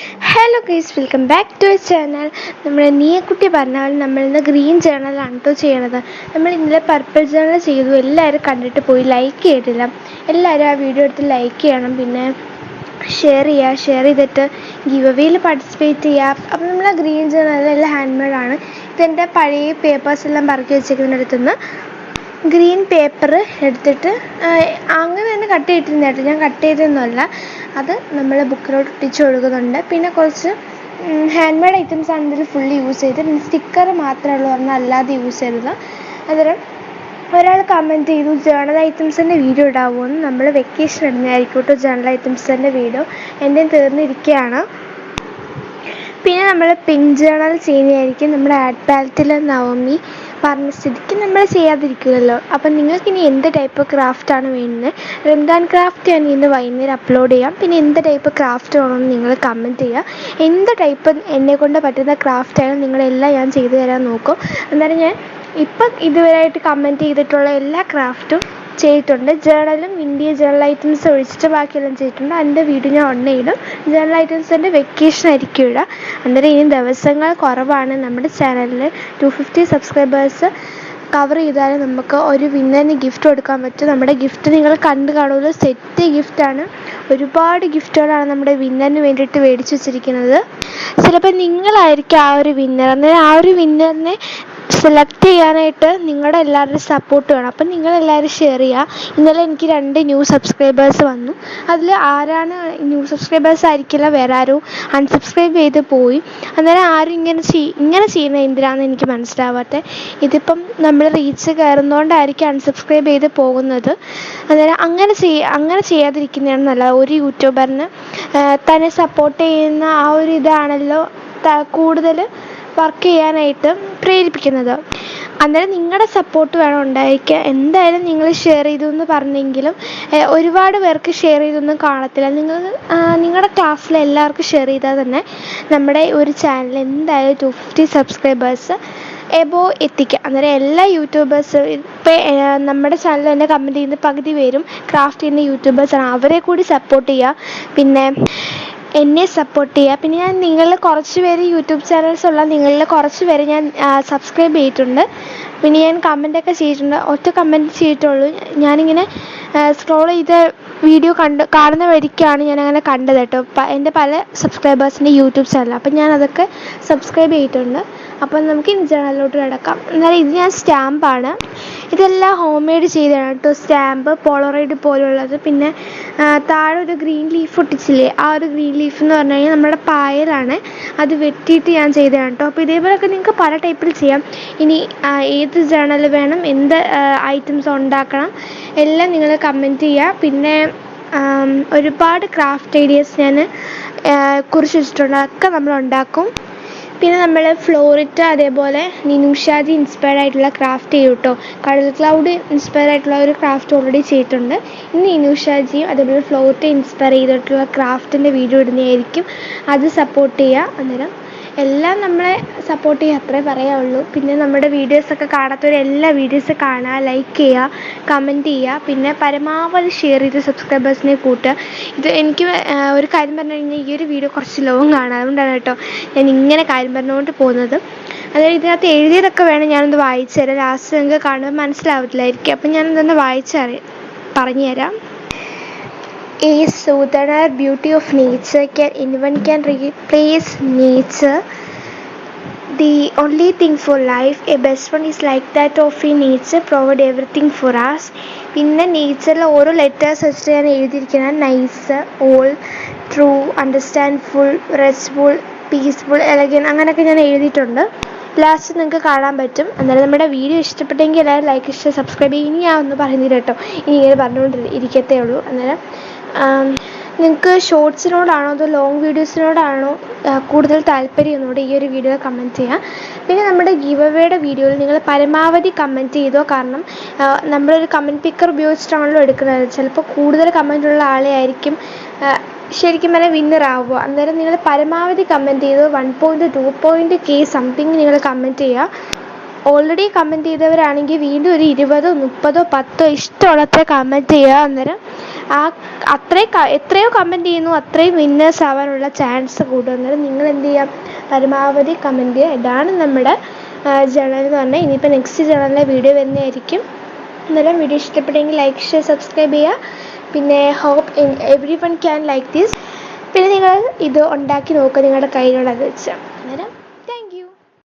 Hello guys, welcome back to channel. നമ്മുടെ നീയക്കുട്ടി പറഞ്ഞാൽ നമ്മളിന്ന് ഗ്രീൻ ജേണലാണ് കേട്ടോ ചെയ്യണത്. നമ്മൾ ഇന്നലെ പർപ്പിൾ ജേണൽ ചെയ്തു. എല്ലാവരും കണ്ടിട്ട് പോയി, ലൈക്ക് ചെയ്തിട്ടില്ല. എല്ലാവരും ആ വീഡിയോ എടുത്ത് ലൈക്ക് ചെയ്യണം, പിന്നെ ഷെയർ ചെയ്തിട്ട് ഗിവ് അവേയിൽ പാർട്ടിസിപ്പേറ്റ് ചെയ്യുക. അപ്പോൾ നമ്മൾ ആ ഗ്രീൻ ജേണൽ എല്ലാം ഹാൻഡ് മെയ്ഡാണ്. ഇതെൻ്റെ പഴയ പേപ്പേഴ്സ് എല്ലാം പറക്കി വെച്ചേക്കുന്നതിനടുത്തുനിന്ന് ഗ്രീൻ പേപ്പർ എടുത്തിട്ട് അങ്ങനെ തന്നെ കട്ട് ചെയ്തിരുന്നേട്ടോ. ഞാൻ കട്ട് ചെയ്തൊന്നുമല്ല, അത് നമ്മൾ ബുക്കിലോട്ട് ഒട്ടിച്ച് കൊടുക്കുന്നുണ്ട്. പിന്നെ കുറച്ച് ഹാൻഡ് മെയ്ഡ് ഐറ്റംസ് ആണ് ഇതിൽ ഫുള്ള് യൂസ് ചെയ്ത്. പിന്നെ സ്റ്റിക്കർ മാത്രമേ ഉള്ളൂ, പറഞ്ഞാൽ അല്ലാതെ യൂസ് ചെയ്തത്. അന്നേരം ഒരാൾ കമൻറ്റ് ചെയ്തു ജേണൽ ഐറ്റംസിൻ്റെ വീഡിയോ ഇടാവുമെന്ന്. നമ്മൾ വെക്കേഷൻ ഇടുന്നതായിരിക്കും കേട്ടോ ജേണൽ ഐറ്റംസിൻ്റെ വീഡിയോ. എൻ്റെ തീർന്നിരിക്കുകയാണ്. പിന്നെ നമ്മൾ പിങ്ക് ജേണൽ ചെയ്യുന്നതായിരിക്കും. നമ്മുടെ ആഡ് പാലറ്റിൽ നവമി പറഞ്ഞ സ്ഥിതിക്ക് നമ്മൾ ചെയ്യാതിരിക്കില്ലല്ലോ. അപ്പം നിങ്ങൾക്കിനി എന്ത് ടൈപ്പ് ക്രാഫ്റ്റാണ് വേണ്ടത്? റംദാൻ ക്രാഫ്റ്റ് ഞാൻ ഇന്ന് വൈകുന്നേരം അപ്ലോഡ് ചെയ്യാം. പിന്നെ എന്ത് ടൈപ്പ് ക്രാഫ്റ്റ് വേണമെന്ന് നിങ്ങൾ കമൻറ്റ് ചെയ്യുക. എന്ത് ടൈപ്പ് എന്നെക്കൊണ്ട് പറ്റുന്ന ക്രാഫ്റ്റായാലും നിങ്ങളെല്ലാം ഞാൻ ചെയ്തു തരാൻ നോക്കും. അന്നേരം ഞാൻ ഇപ്പം ഇതുവരെയായിട്ട് കമൻറ്റ് ചെയ്തിട്ടുള്ള എല്ലാ ക്രാഫ്റ്റും ചെയ്തിട്ടുണ്ട്. ജേണലും ഇന്ത്യ ജേണൽ ഐറ്റംസ് ഒഴിച്ചിട്ട് ബാക്കിയെല്ലാം ചെയ്തിട്ടുണ്ട്. അതിൻ്റെ വീഡിയോ ഞാൻ ഉടനെ ഇടും. ജേണൽ ഐറ്റംസിൻ്റെ വെക്കേഷൻ ആയിരിക്കും ഇടുക. അന്നേരം ഇനി ദിവസങ്ങൾ കുറവാണ്. നമ്മുടെ ചാനലിൽ 250 സബ്സ്ക്രൈബേഴ്സ് കവർ ചെയ്താൽ നമുക്ക് ഒരു വിന്നറിന് ഗിഫ്റ്റ് കൊടുക്കാൻ പറ്റും. നമ്മുടെ ഗിഫ്റ്റ് നിങ്ങൾ കണ്ടു കാണുമല്ലോ, സെറ്റ് ഗിഫ്റ്റാണ്. ഒരുപാട് ഗിഫ്റ്റുകളാണ് നമ്മുടെ വിന്നറിന് വേണ്ടിയിട്ട് മേടിച്ച് വെച്ചിരിക്കുന്നത്. ചിലപ്പോൾ നിങ്ങളായിരിക്കും ആ ഒരു വിന്നർ. അന്നേരം ആ ഒരു വിന്നറിനെ സെലക്ട് ചെയ്യാനായിട്ട് നിങ്ങളുടെ എല്ലാവരുടെയും സപ്പോർട്ട് വേണം. അപ്പം നിങ്ങളെല്ലാവരും ഷെയർ ചെയ്യുക. ഇന്നലെ എനിക്ക് 2 ന്യൂ സബ്സ്ക്രൈബേഴ്സ് വന്നു. അതിൽ ആരാണ് ന്യൂ സബ്സ്ക്രൈബേഴ്സ് ആയിരിക്കില്ല, വേറെ ആരും അൺസബ്സ്ക്രൈബ് ചെയ്ത് പോയി. അന്നേരം ആരും ഇങ്ങനെ ചെയ്യുന്നത് എന്തിനാണെന്ന് എനിക്ക് മനസ്സിലാവാത്തത്. ഇതിപ്പം നമ്മൾ റീച്ച് കയറുന്നതുകൊണ്ടായിരിക്കും അൺസബ്സ്ക്രൈബ് ചെയ്ത് പോകുന്നത്. അന്നേരം അങ്ങനെ ചെയ്യാതിരിക്കുന്നതാണ് നല്ലത്. ഒരു യൂട്യൂബറിന് തന്നെ സപ്പോർട്ട് ചെയ്യുന്ന ആ ഒരു ഇതാണല്ലോ കൂടുതൽ വർക്ക് ചെയ്യാനായിട്ട് പ്രേരിപ്പിക്കുന്നത്. അന്നേരം നിങ്ങളുടെ സപ്പോർട്ട് വേണം ഉണ്ടായിരിക്കുക. എന്തായാലും നിങ്ങൾ ഷെയർ ചെയ്തു എന്ന് പറഞ്ഞെങ്കിലും ഒരുപാട് പേർക്ക് ഷെയർ ചെയ്തൊന്നും കാണത്തില്ല. നിങ്ങളുടെ ക്ലാസ്സിൽ എല്ലാവർക്കും ഷെയർ ചെയ്താൽ തന്നെ നമ്മുടെ ഒരു ചാനൽ എന്തായാലും 250 സബ്സ്ക്രൈബേഴ്സ് എബോ എത്തിക്കുക. അന്നേരം എല്ലാ യൂട്യൂബേഴ്സും ഇപ്പം നമ്മുടെ ചാനൽ തന്നെ കമൻറ്റ് ചെയ്യുന്ന പകുതി പേരും ക്രാഫ്റ്റ് ചെയ്യുന്ന യൂട്യൂബേഴ്സാണ്. അവരെ കൂടി സപ്പോർട്ട് ചെയ്യുക, പിന്നെ എന്നെ സപ്പോർട്ട് ചെയ്യുക. പിന്നെ ഞാൻ നിങ്ങളിൽ കുറച്ച് പേര് യൂട്യൂബ് ചാനൽസ് ഉള്ള നിങ്ങളിൽ കുറച്ച് പേര് ഞാൻ സബ്സ്ക്രൈബ് ചെയ്തിട്ടുണ്ട്. പിന്നെ ഞാൻ കമൻറ്റൊക്കെ ചെയ്തിട്ടുണ്ട്. ഒറ്റ കമൻറ്റ് ചെയ്തിട്ടുള്ളൂ. ഞാനിങ്ങനെ സ്ക്രോൾ ചെയ്ത വീഡിയോ കാണുന്ന വഴിക്കാണ് ഞാനങ്ങനെ കണ്ടത് കേട്ടോ. എൻ്റെ പല സബ്സ്ക്രൈബേഴ്സിൻ്റെ യൂട്യൂബ് ചാനൽ. അപ്പം ഞാനതൊക്കെ സബ്സ്ക്രൈബ് ചെയ്തിട്ടുണ്ട്. അപ്പം നമുക്ക് ഇനി ചാനലിലോട്ട് കിടക്കാം. എന്നാലും ഇത് ഞാൻ സ്റ്റാമ്പാണ്. ഇതെല്ലാം ഹോം മെയ്ഡ് ചെയ്തതാണ് കേട്ടോ. സ്റ്റാമ്പ്, പോളറോയിഡ് പോലുള്ളത്. പിന്നെ താഴെ ഒരു ഗ്രീൻ ലീഫ് ഒട്ടിച്ചില്ലേ, ആ ഒരു ഗ്രീൻ ലീഫ് എന്ന് പറഞ്ഞു കഴിഞ്ഞാൽ നമ്മുടെ പായലാണ്. അത് വെട്ടിയിട്ട് ഞാൻ ചെയ്തതാണ് കേട്ടോ. അപ്പോൾ ഇതേപോലെയൊക്കെ നിങ്ങൾക്ക് പല ടൈപ്പിൽ ചെയ്യാം. ഇനി ഏത് ജേണൽ വേണം, എന്ത് ഐറ്റംസ് ഉണ്ടാക്കണം, എല്ലാം നിങ്ങൾ കമൻറ്റ് ചെയ്യുക. പിന്നെ ഒരുപാട് ക്രാഫ്റ്റ് ഐഡിയാസ് ഞാൻ കുറിച്ച് വെച്ചിട്ടുണ്ട്. അതൊക്കെ നമ്മൾ ഉണ്ടാക്കും. പിന്നെ നമ്മൾ ഫ്ലോറിറ്റ, അതേപോലെ നിനുഷാജി ഇൻസ്പയർഡ് ആയിട്ടുള്ള ക്രാഫ്റ്റ് ചെയ്യും കേട്ടോ. കടൽ ക്ലൗഡ് ഇൻസ്പയർ ആയിട്ടുള്ള ഒരു ക്രാഫ്റ്റ് ഓൾറെഡി ചെയ്തിട്ടുണ്ട്. ഇനി നിനുഷാജിയും അതേപോലെ ഫ്ലോറിറ്റ ഇൻസ്പയർ ചെയ്തിട്ടുള്ള ക്രാഫ്റ്റിൻ്റെ വീഡിയോ ഇടുന്നതായിരിക്കും. അത് സപ്പോർട്ട് ചെയ്യുക. അന്നേരം എല്ലാം നമ്മളെ സപ്പോർട്ട് ചെയ്യുക, അത്രേ പറയാനുള്ളൂ. പിന്നെ നമ്മുടെ വീഡിയോസൊക്കെ കാണാത്തവർ എല്ലാ വീഡിയോസ് കാണുക, ലൈക്ക് ചെയ്യുക, കമൻറ്റ് ചെയ്യുക. പിന്നെ പരമാവധി ഷെയർ ചെയ്ത് സബ്സ്ക്രൈബേഴ്സിനെ കൂട്ടുക. ഇത് എനിക്ക് ഒരു കാര്യം പറഞ്ഞു കഴിഞ്ഞാൽ ഈ ഒരു വീഡിയോ കുറച്ച് ലോങ് ആണ്. അതുകൊണ്ടാണ് കേട്ടോ ഞാൻ ഇങ്ങനെ കാര്യം പറഞ്ഞുകൊണ്ട് പോകുന്നത്. അതായത് ഇതിനകത്ത് എഴുതിയതൊക്കെ വേണം ഞാനൊന്ന് വായിച്ചു തരാം. ലാസ്റ്റ് നിങ്ങൾക്ക് കാണുമ്പോൾ മനസ്സിലാവത്തില്ലായിരിക്കും. അപ്പം ഞാനതൊന്ന് പറഞ്ഞു തരാം. A southerner beauty of nature, anyone can replace nature. The only thing for life, a best one is like that of a nature, provide everything for us. പിന്നെ നേച്ചറിൽ ഓരോ ലെറ്റേഴ്സ് വെച്ചിട്ട് ഞാൻ എഴുതിയിരിക്കുന്നത് nice, all, true, understandful, restful, peaceful, elegant, അങ്ങനെയൊക്കെ ഞാൻ എഴുതിയിട്ടുണ്ട്. Last നിങ്ങൾക്ക് കാണാൻ പറ്റും. അന്നേരം നമ്മുടെ വീഡിയോ ഇഷ്ടപ്പെട്ടെങ്കിൽ എല്ലാവരും ലൈക്ക്, ഇഷ്ടം, സബ്സ്ക്രൈബ് ചെയ്യും. ഇനി ഞാൻ ഒന്ന് പറയുന്നില്ല കേട്ടോ, ഇനി ഇങ്ങനെ പറഞ്ഞുകൊണ്ടിരിക്കത്തേ ഉള്ളൂ. അന്നേരം നിങ്ങൾക്ക് ഷോർട്സിനോടാണോ അതോ ലോങ് വീഡിയോസിനോടാണോ കൂടുതൽ താല്പര്യം എന്നോട് ഈ ഒരു വീഡിയോ കമൻറ്റ് ചെയ്യാം. പിന്നെ നമ്മുടെ ഗിവ് അവേയുടെ വീഡിയോയിൽ നിങ്ങൾ പരമാവധി കമൻറ്റ് ചെയ്തോ. കാരണം നമ്മളൊരു കമൻറ്റ് പിക്കർ ഉപയോഗിച്ചിട്ടാണല്ലോ എടുക്കുന്നത്. ചിലപ്പോൾ കൂടുതൽ കമൻറ്റുള്ള ആളെ ആയിരിക്കും ശരിക്കും പറഞ്ഞാൽ വിന്നർ ആവുക. അന്നേരം നിങ്ങൾ പരമാവധി കമൻറ്റ് ചെയ്തോ. 1.2K സംതിങ് നിങ്ങൾ കമൻറ്റ് ചെയ്യുക. ഓൾറെഡി കമൻറ്റ് ചെയ്തവരാണെങ്കിൽ വീണ്ടും ഒരു 20, 30, 10 ഇഷ്ടമുള്ളത്ര കമൻറ്റ് ചെയ്യുക. അന്നേരം എത്രയോ കമൻറ്റ് ചെയ്യുന്നു അത്രയും വിന്നേഴ്സ് ആവാനുള്ള ചാൻസ് കൂടും. അന്നേരം നിങ്ങൾ എന്ത് ചെയ്യാം, പരമാവധി കമൻറ്റ് ചെയ്യുക. ഇതാണ് നമ്മുടെ ജേണൽ എന്ന് പറഞ്ഞാൽ. ഇനിയിപ്പോൾ നെക്സ്റ്റ് ജേണലിലെ വീഡിയോ വരുന്നതായിരിക്കും. അന്നേരം വീഡിയോ ഇഷ്ടപ്പെട്ടെങ്കിൽ ലൈക്ക്, ഷെയർ, സബ്സ്ക്രൈബ് ചെയ്യുക. പിന്നെ hope everyone can like this. പിന്നെ നിങ്ങൾ ഇത് ഉണ്ടാക്കി നോക്കുക നിങ്ങളുടെ കയ്യിലുള്ളത് വെച്ച്. അന്നേരം